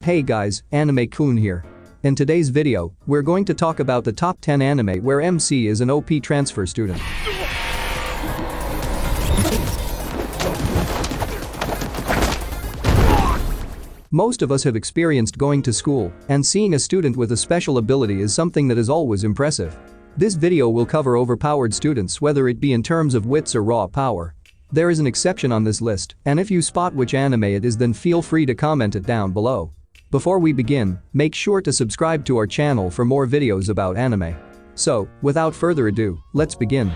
Hey guys, Anime-kun here. In today's video, we're going to talk about the top 10 anime where MC is an OP transfer student. Most of us have experienced going to school, and seeing a student with a special ability is something that is always impressive. This video will cover overpowered students, whether it be in terms of wits or raw power. There is an exception on this list, and if you spot which anime it is, then feel free to comment it down below. Before we begin, make sure to subscribe to our channel for more videos about anime. So, without further ado, let's begin.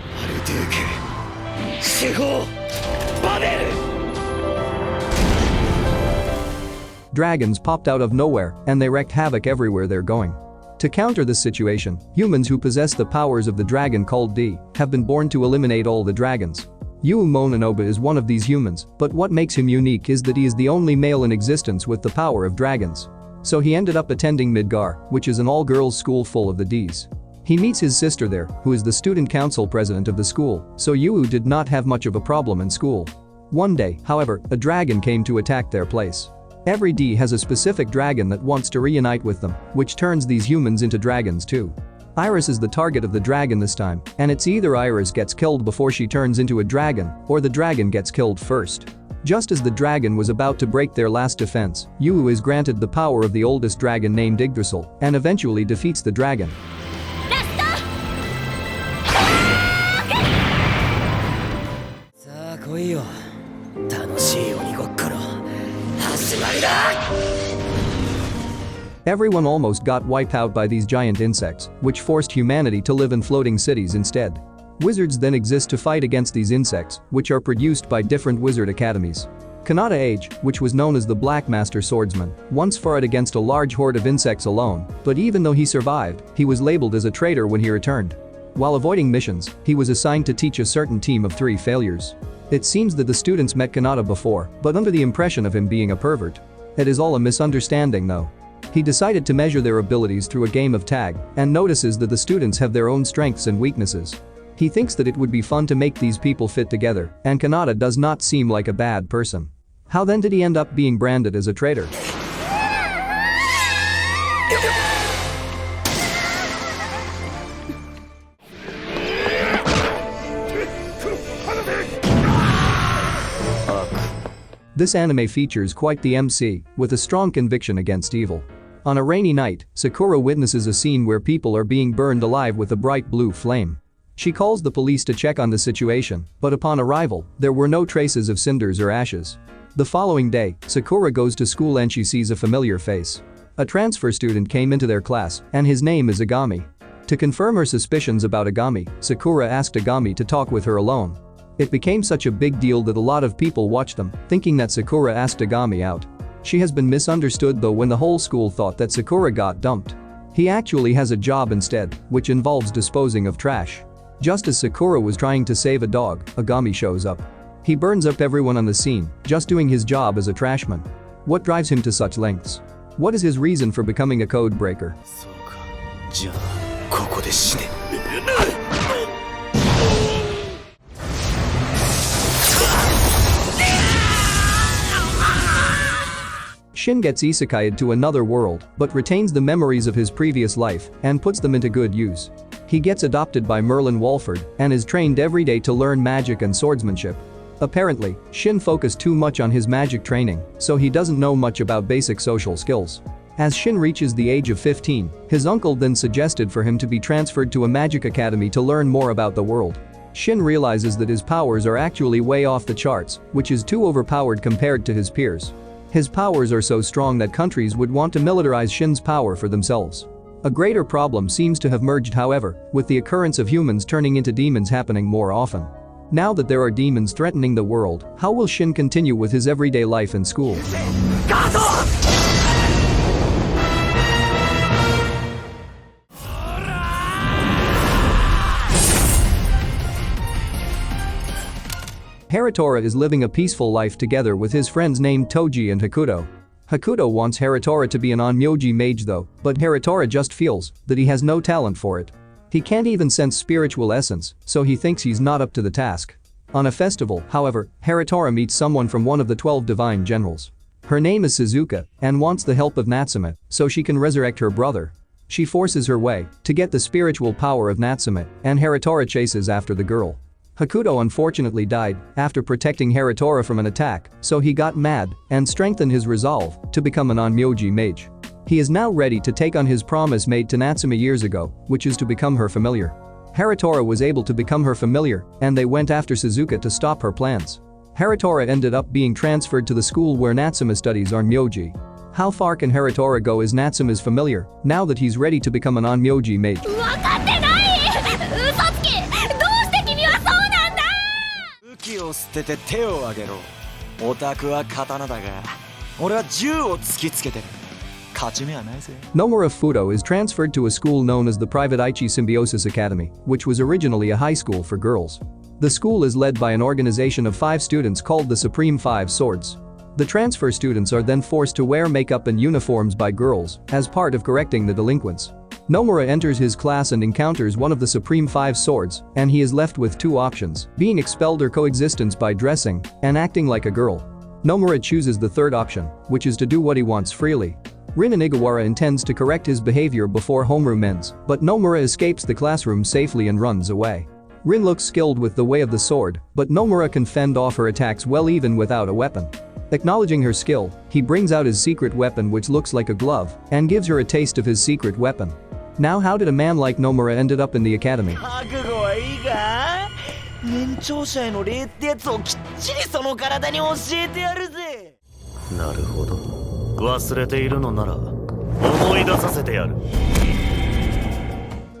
Dragons popped out of nowhere, and they wreaked havoc everywhere they're going. To counter this situation, humans who possess the powers of the dragon called D have been born to eliminate all the dragons. Yu Mononobe is one of these humans, but what makes him unique is that he is the only male in existence with the power of dragons. So he ended up attending Midgar, which is an all-girls school full of the Ds. He meets his sister there, who is the student council president of the school, so Yu did not have much of a problem in school. One day, however, a dragon came to attack their place. Every D has a specific dragon that wants to reunite with them, which turns these humans into dragons too. Iris is the target of the dragon this time, and it's either Iris gets killed before she turns into a dragon, or the dragon gets killed first. Just as the dragon was about to break their last defense, Yu is granted the power of the oldest dragon named Yggdrasil, and eventually defeats the dragon. Everyone almost got wiped out by these giant insects, which forced humanity to live in floating cities instead. Wizards then exist to fight against these insects, which are produced by different wizard academies. Kanata Age, which was known as the Black Master Swordsman, once fought against a large horde of insects alone, but even though he survived, he was labeled as a traitor when he returned. While avoiding missions, he was assigned to teach a certain team of 3 failures. It seems that the students met Kanata before, but under the impression of him being a pervert. It is all a misunderstanding though. He decided to measure their abilities through a game of tag and notices that the students have their own strengths and weaknesses. He thinks that it would be fun to make these people fit together, and Kanata does not seem like a bad person. How then did he end up being branded as a traitor? This anime features quite the MC, with a strong conviction against evil. On a rainy night, Sakura witnesses a scene where people are being burned alive with a bright blue flame. She calls the police to check on the situation, but upon arrival, there were no traces of cinders or ashes. The following day, Sakura goes to school and she sees a familiar face. A transfer student came into their class, and his name is Agami. To confirm her suspicions about Agami, Sakura asked Agami to talk with her alone. It became such a big deal that a lot of people watched them, thinking that Sakura asked Agami out. She has been misunderstood though, when the whole school thought that Sakura got dumped. He actually has a job instead, which involves disposing of trash. Just as Sakura was trying to save a dog, Agami shows up. He burns up everyone on the scene, just doing his job as a trashman. What drives him to such lengths? What is his reason for becoming a code breaker? Shin gets isekai'd to another world, but retains the memories of his previous life and puts them into good use. He gets adopted by Merlin Walford and is trained every day to learn magic and swordsmanship. Apparently, Shin focused too much on his magic training, so he doesn't know much about basic social skills. As Shin reaches the age of 15, his uncle then suggested for him to be transferred to a magic academy to learn more about the world. Shin realizes that his powers are actually way off the charts, which is too overpowered compared to his peers. His powers are so strong that countries would want to militarize Shin's power for themselves. A greater problem seems to have merged, however, with the occurrence of humans turning into demons happening more often. Now that there are demons threatening the world, how will Shin continue with his everyday life in school? Haratora is living a peaceful life together with his friends named Toji and Hakuto. Hakuto wants Haratora to be an onmyoji mage though, but Haratora just feels that he has no talent for it. He can't even sense spiritual essence, so he thinks he's not up to the task. On a festival, however, Haratora meets someone from one of the 12 divine generals. Her name is Suzuka and wants the help of Natsume so she can resurrect her brother. She forces her way to get the spiritual power of Natsume, and Haratora chases after the girl. Hakuto unfortunately died after protecting Haratora from an attack, so he got mad and strengthened his resolve to become an Onmyoji mage. He is now ready to take on his promise made to Natsume years ago, which is to become her familiar. Haratora was able to become her familiar, and they went after Suzuka to stop her plans. Haratora ended up being transferred to the school where Natsume studies Onmyoji. How far can Haratora go as Natsume's familiar, now that he's ready to become an Onmyoji mage? 武器を捨てて手を挙げろ。オタクは刀だが、俺は銃を突きつけてる。勝ち目はないぜ。 Nomura Fudo is transferred to a school known as the Private Aichi Symbiosis Academy, which was originally a high school for girls. The school is led by an organization of 5 students called the Supreme Five Swords. The transfer students are then forced to wear makeup and uniforms by girls as part of correcting the delinquents. Nomura enters his class and encounters one of the Supreme Five Swords, and he is left with 2 options: being expelled or coexistence by dressing and acting like a girl. Nomura chooses the third option, which is to do what he wants freely. Rin Inigawara intends to correct his behavior before homeroom ends, but Nomura escapes the classroom safely and runs away. Rin looks skilled with the way of the sword, but Nomura can fend off her attacks well even without a weapon. Acknowledging her skill, he brings out his secret weapon, which looks like a glove, and gives her a taste of his secret weapon. Now, how did a man like Nomura ended up in the academy? 年長者への礼ってやつをきっちりその体に教えてやるぜ。なるほど。忘れているのなら思い出させてやる。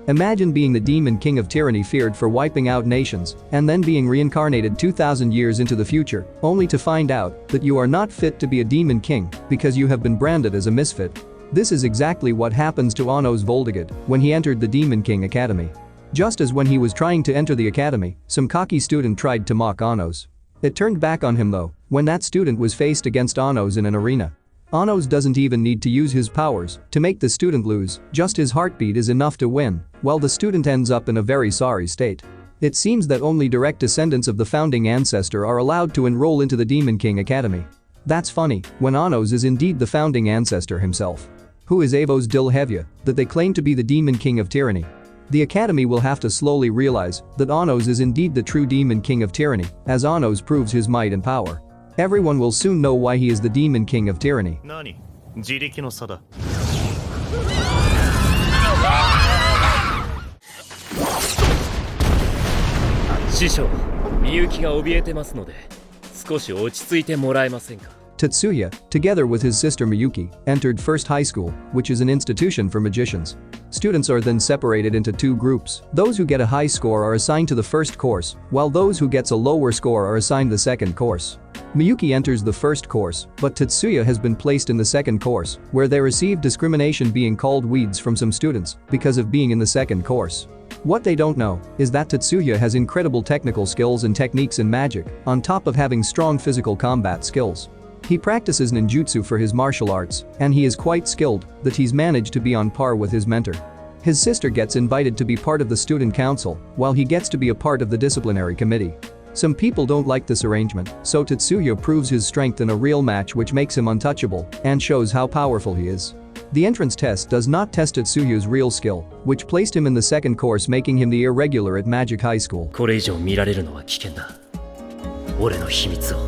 Imagine being the demon king of tyranny feared for wiping out nations, and then being reincarnated 2,000 years into the future, only to find out that you are not fit to be a demon king because you have been branded as a misfit. This is exactly what happens to Anno's Voltigid when he entered the Demon King Academy. Just as when he was trying to enter the academy, some cocky student tried to mock Anno's. It turned back on him though, when that student was faced against Anno's in an arena. Anno's doesn't even need to use his powers to make the student lose, just his heartbeat is enough to win, while the student ends up in a very sorry state. It seems that only direct descendants of the founding ancestor are allowed to enroll into the Demon King Academy. That's funny, when Anno's is indeed the founding ancestor himself. Who is Avos Dilhevia, that they claim to be the Demon King of Tyranny? The academy will have to slowly realize that Anno's is indeed the true Demon King of Tyranny, as Anno's proves his might and power. Everyone will soon know why he is the Demon King of Tyranny. 何？自力の差だ。師匠、みゆきが怯えてますので、少し落ち着いてもらえませんか。 Tetsuya, together with his sister Miyuki, entered First High School, which is an institution for magicians. Students are then separated into 2 groups. Those who get a high score are assigned to the first course, while those who gets a lower score are assigned the second course. Miyuki enters the first course, but Tetsuya has been placed in the second course, where they receive discrimination, being called weeds from some students because of being in the second course. What they don't know is that Tetsuya has incredible technical skills and techniques in magic, on top of having strong physical combat skills. He practices ninjutsu for his martial arts, and he is quite skilled that he's managed to be on par with his mentor. His sister gets invited to be part of the student council, while he gets to be a part of the disciplinary committee. Some people don't like this arrangement, so Tetsuya proves his strength in a real match, which makes him untouchable and shows how powerful he is. The entrance test does not test Tetsuya's real skill, which placed him in the second course, making him the irregular at Magic High School. これ以上見られるのは危険だ。俺の秘密を。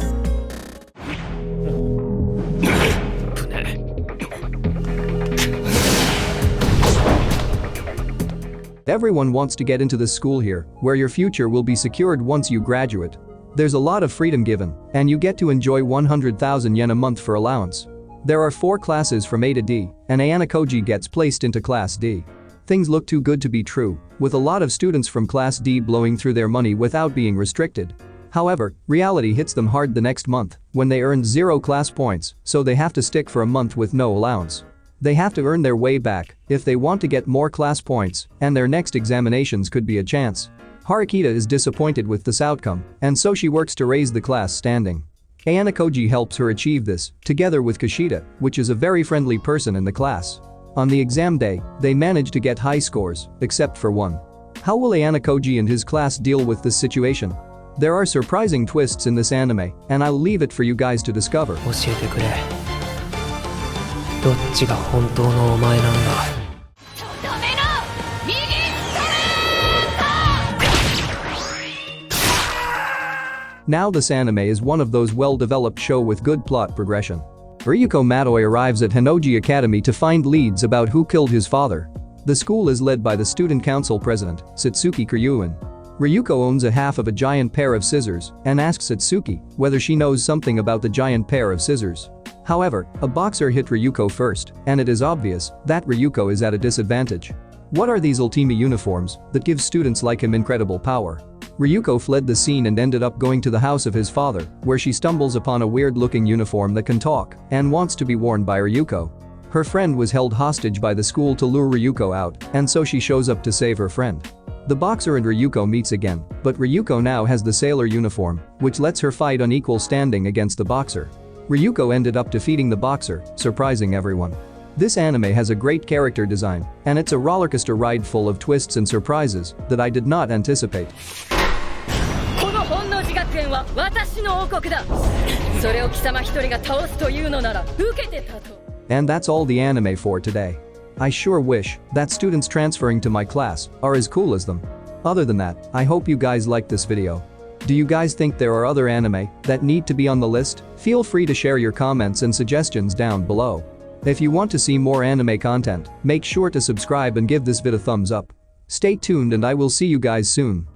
Everyone wants to get into this school here, where your future will be secured once you graduate. There's a lot of freedom given, and you get to enjoy 100,000 yen a month for allowance. There are 4 classes from A to D, and Ayana Koji gets placed into Class D. Things look too good to be true, with a lot of students from Class D blowing through their money without being restricted. However, reality hits them hard the next month, when they earn 0 class points, so they have to stick for a month with no allowance. They have to earn their way back if they want to get more class points, and their next examinations could be a chance. Harikita is disappointed with this outcome, and so she works to raise the class standing. Ayana Koji helps her achieve this, together with Kashida, which is a very friendly person in the class. On the exam day, they manage to get high scores, except for one. How will Ayana Koji and his class deal with this situation? There are surprising twists in this anime, and I'll leave it for you guys to discover. 教えてくれ。どっちが本当のお前なんだ。 Now this anime is one of those well-developed show with good plot progression. Ryuko Matoi arrives at Hinoji Academy to find leads about who killed his father. The school is led by the student council president, Satsuki Kuryuin. Ryuko owns a half of a giant pair of scissors and asks Satsuki whether she knows something about the giant pair of scissors. However, a boxer hit Ryuko first, and it is obvious that Ryuko is at a disadvantage. What are these Ultima uniforms that give students like him incredible power? Ryuko fled the scene and ended up going to the house of his father, where she stumbles upon a weird-looking uniform that can talk and wants to be worn by Ryuko. Her friend was held hostage by the school to lure Ryuko out, and so she shows up to save her friend. The boxer and Ryuko meets again, but Ryuko now has the sailor uniform, which lets her fight on equal standing against the boxer. Ryuko ended up defeating the boxer, surprising everyone. This anime has a great character design, and it's a rollercoaster ride full of twists and surprises that I did not anticipate. And that's all the anime for today. I sure wish that students transferring to my class are as cool as them. Other than that, I hope you guys liked this video. Do you guys think there are other anime that need to be on the list? Feel free to share your comments and suggestions down below. If you want to see more anime content, make sure to subscribe and give this vid a thumbs up. Stay tuned and I will see you guys soon.